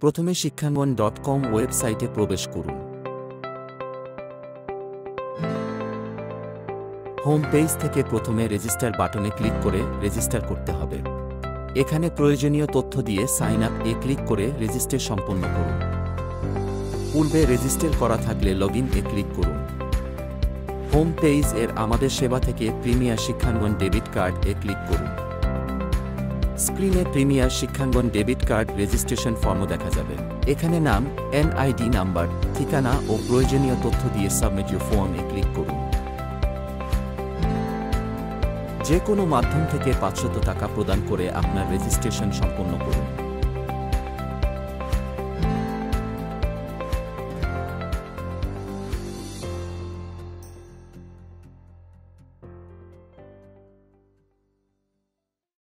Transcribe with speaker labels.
Speaker 1: প্রথমে শিক্ষাঙ্গন.com ওয়েবসাইটে প্রবেশ করুন। হোম পেজ থেকে প্রথমে রেজিস্টার বাটনে ক্লিক করে রেজিস্টার করতে হবে। এখানে প্রয়োজনীয় তথ্য দিয়ে সাইন আপ এ ক্লিক করে রেজিস্টার সম্পন্ন করুন। পূর্বে রেজিস্টার করা থাকলে লগইন এ ক্লিক করুন। হোম পেজ এর আমাদের সেবা থেকে প্রিমিয়ার শিক্ষাঙ্গন ডেবিট কার্ড এ ক্লিক করুন। স্ক্রিনে প্রিমিয়ার শিক্ষাঙ্গন ডেবিট কার্ড রেজিস্ট্রেশন ফর্ম দেখা যাবে। এখানে নাম, এনআইডি নাম্বার, ঠিকানা ও প্রয়োজনীয় তথ্য দিয়ে submit your form A click করুন। যে কোনো মাধ্যম থেকে 500 টাকা প্রদান করে আপনার রেজিস্ট্রেশন সম্পন্ন করুন।